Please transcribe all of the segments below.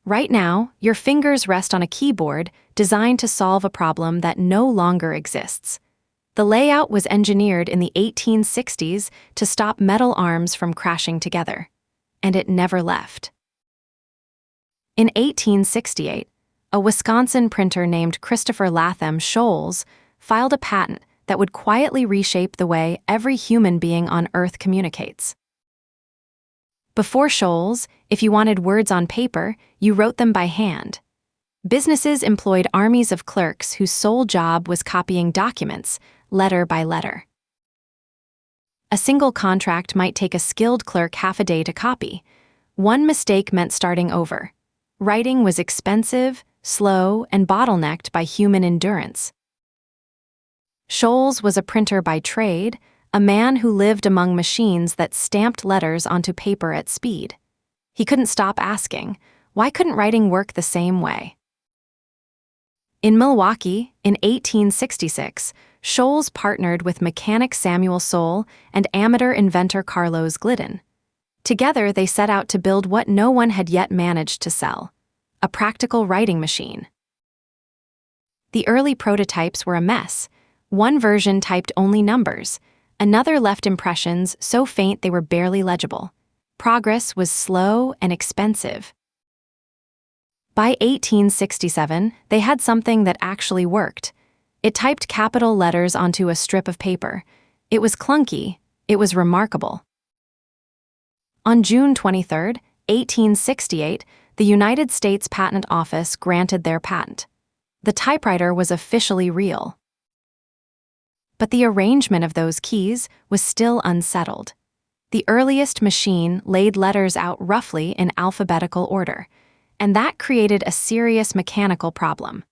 Right now, your fingers rest on a keyboard designed to solve a problem that no longer exists. The layout was engineered in the 1860s to stop metal arms from crashing together, and it never left. In 1868, a Wisconsin printer named Christopher Latham Sholes filed a patent that would quietly reshape the way every human being on Earth communicates. Before Sholes, if you wanted words on paper, you wrote them by hand. Businesses employed armies of clerks whose sole job was copying documents, letter by letter. A single contract might take a skilled clerk half a day to copy. One mistake meant starting over. Writing was expensive, slow, and bottlenecked by human endurance. Sholes was a printer by trade, a man who lived among machines that stamped letters onto paper at speed. He couldn't stop asking, why couldn't writing work the same way? In Milwaukee, in 1866, Sholes partnered with mechanic Samuel Soule and amateur inventor Carlos Glidden. Together, they set out to build what no one had yet managed to sell: a practical writing machine. The early prototypes were a mess. One version typed only numbers. Another left impressions so faint they were barely legible. Progress was slow and expensive. By 1867, they had something that actually worked. It typed capital letters onto a strip of paper. It was clunky. It was remarkable. On June 23, 1868, the United States Patent Office granted their patent. The typewriter was officially real. But the arrangement of those keys was still unsettled. The earliest machine laid letters out roughly in alphabetical order, and that created a serious mechanical problem.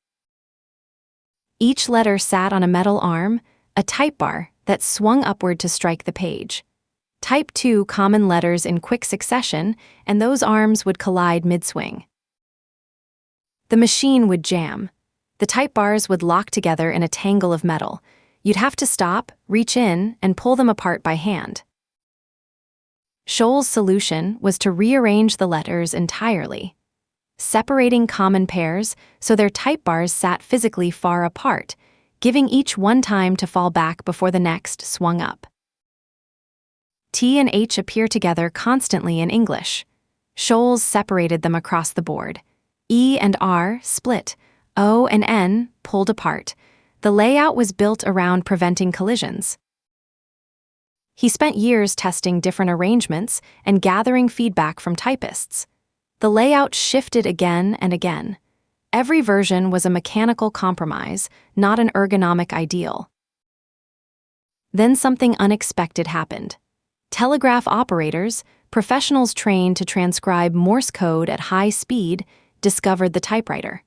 Each letter sat on a metal arm, a type bar that swung upward to strike the page. Type 2 common letters in quick succession, and those arms would collide mid-swing. The machine would jam. The type bars would lock together in a tangle of metal. You'd have to stop, reach in, and pull them apart by hand. Sholes' solution was to rearrange the letters entirely, separating common pairs so their type bars sat physically far apart, giving each one time to fall back before the next swung up. T and H appear together constantly in English. Sholes separated them across the board. E and R split. O and N pulled apart. The layout was built around preventing collisions. He spent years testing different arrangements and gathering feedback from typists. The layout shifted again and again. Every version was a mechanical compromise, not an ergonomic ideal. Then something unexpected happened. Telegraph operators, professionals trained to transcribe Morse code at high speed, discovered the typewriter.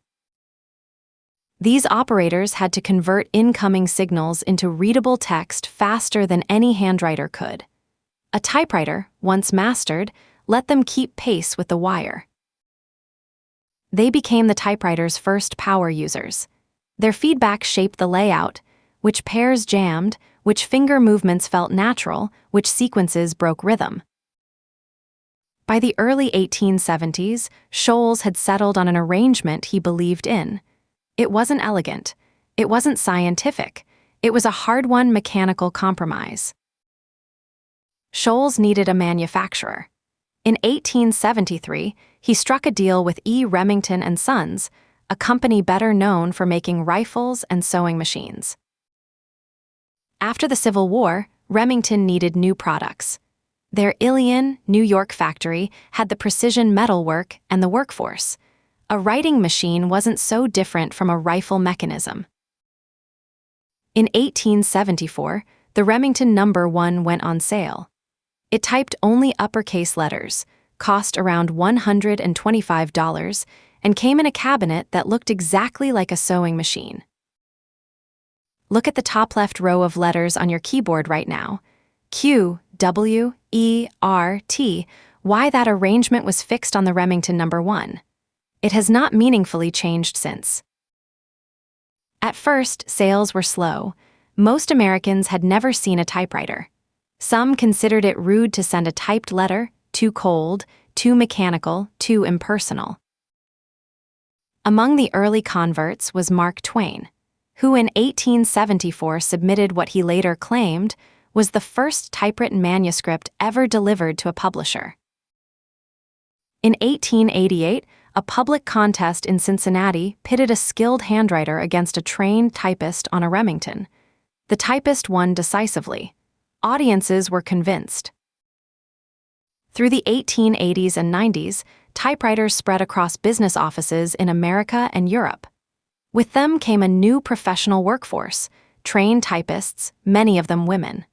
These operators had to convert incoming signals into readable text faster than any handwriter could. A typewriter, once mastered, let them keep pace with the wire. They became the typewriter's first power users. Their feedback shaped the layout, which pairs jammed, which finger movements felt natural, which sequences broke rhythm. By the early 1870s, Sholes had settled on an arrangement he believed in. It wasn't elegant. It wasn't scientific. It was a hard-won mechanical compromise. Sholes needed a manufacturer. In 1873, he struck a deal with E. Remington and Sons, a company better known for making rifles and sewing machines. After the Civil War, Remington needed new products. Their Ilion, New York factory had the precision metalwork and the workforce. A writing machine wasn't so different from a rifle mechanism. In 1874, the Remington No. 1 went on sale. It typed only uppercase letters, cost around $125, and came in a cabinet that looked exactly like a sewing machine. Look at the top left row of letters on your keyboard right now. Q, W, E, R, T. Why that arrangement was fixed on the Remington No. 1. It has not meaningfully changed since. At first, sales were slow. Most Americans had never seen a typewriter. Some considered it rude to send a typed letter, too cold, too mechanical, too impersonal. Among the early converts was Mark Twain, who in 1874 submitted what he later claimed was the first typewritten manuscript ever delivered to a publisher. In 1888, a public contest in Cincinnati pitted a skilled handwriter against a trained typist on a Remington. The typist won decisively. Audiences were convinced. Through the 1880s and 90s, typewriters spread across business offices in America and Europe. With them came a new professional workforce, trained typists, many of them women.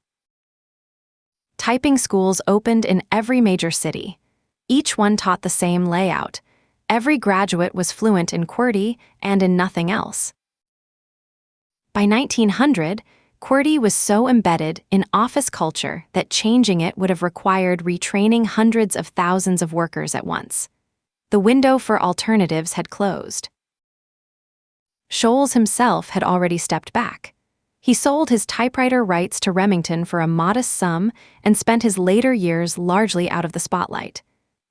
Typing schools opened in every major city. Each one taught the same layout. Every graduate was fluent in QWERTY and in nothing else. By 1900, QWERTY was so embedded in office culture that changing it would have required retraining hundreds of thousands of workers at once. The window for alternatives had closed. Sholes himself had already stepped back. He sold his typewriter rights to Remington for a modest sum and spent his later years largely out of the spotlight.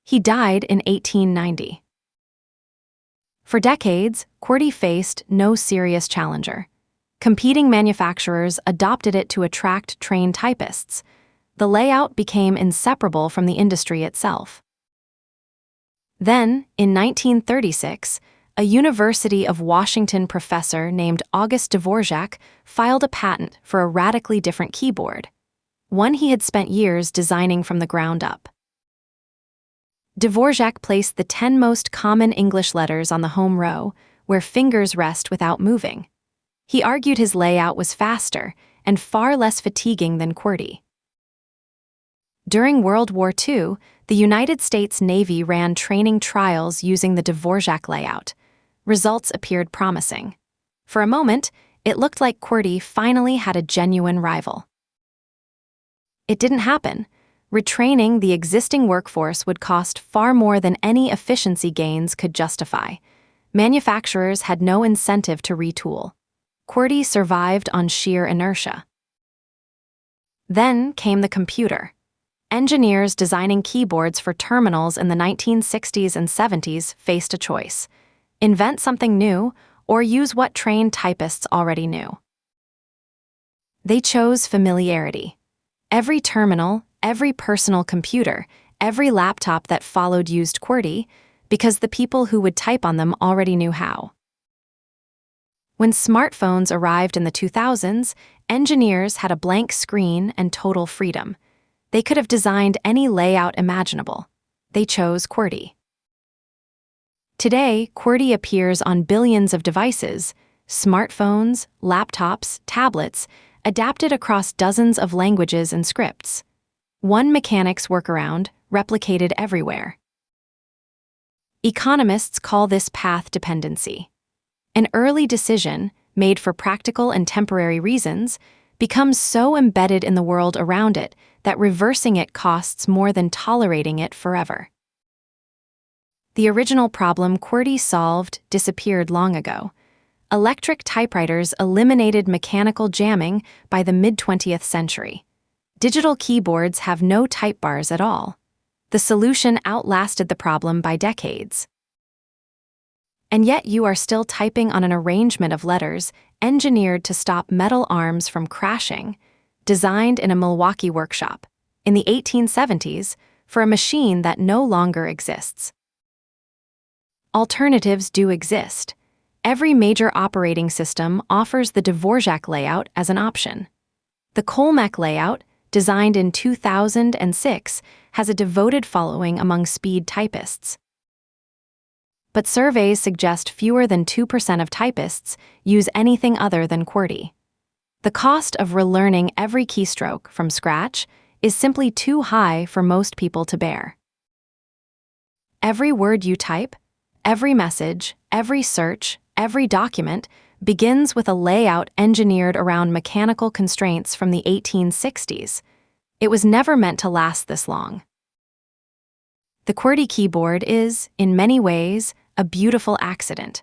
He died in 1890. For decades, QWERTY faced no serious challenger. Competing manufacturers adopted it to attract trained typists. The layout became inseparable from the industry itself. Then, in 1936, a University of Washington professor named August Dvorak filed a patent for a radically different keyboard, one he had spent years designing from the ground up. Dvorak placed the 10 most common English letters on the home row, where fingers rest without moving. He argued his layout was faster and far less fatiguing than QWERTY. During World War II, the United States Navy ran training trials using the Dvorak layout. Results appeared promising. For a moment, it looked like QWERTY finally had a genuine rival. It didn't happen. Retraining the existing workforce would cost far more than any efficiency gains could justify. Manufacturers had no incentive to retool. QWERTY survived on sheer inertia. Then came the computer. Engineers designing keyboards for terminals in the 1960s and 70s faced a choice: invent something new or use what trained typists already knew. They chose familiarity. Every terminal, every personal computer, every laptop that followed used QWERTY because the people who would type on them already knew how. When smartphones arrived in the 2000s, engineers had a blank screen and total freedom. They could have designed any layout imaginable. They chose QWERTY. Today, QWERTY appears on billions of devices, smartphones, laptops, tablets, adapted across dozens of languages and scripts. One mechanic's workaround, replicated everywhere. Economists call this path dependency. An early decision, made for practical and temporary reasons, becomes so embedded in the world around it that reversing it costs more than tolerating it forever. The original problem QWERTY solved disappeared long ago. Electric typewriters eliminated mechanical jamming by the mid-20th century. Digital keyboards have no type bars at all. The solution outlasted the problem by decades. And yet you are still typing on an arrangement of letters engineered to stop metal arms from crashing, designed in a Milwaukee workshop, in the 1870s, for a machine that no longer exists. Alternatives do exist. Every major operating system offers the Dvorak layout as an option. The Colmec layout, designed in 2006, has a devoted following among speed typists. But surveys suggest fewer than 2% of typists use anything other than QWERTY. The cost of relearning every keystroke from scratch is simply too high for most people to bear. Every word you type, every message, every search, every document begins with a layout engineered around mechanical constraints from the 1860s. It was never meant to last this long. The QWERTY keyboard is, in many ways, a beautiful accident.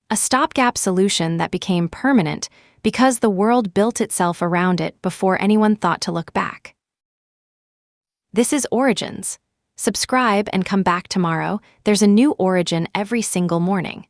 A stopgap solution that became permanent because the world built itself around it before anyone thought to look back. This is Origins. Subscribe and come back tomorrow. There's a new origin every single morning.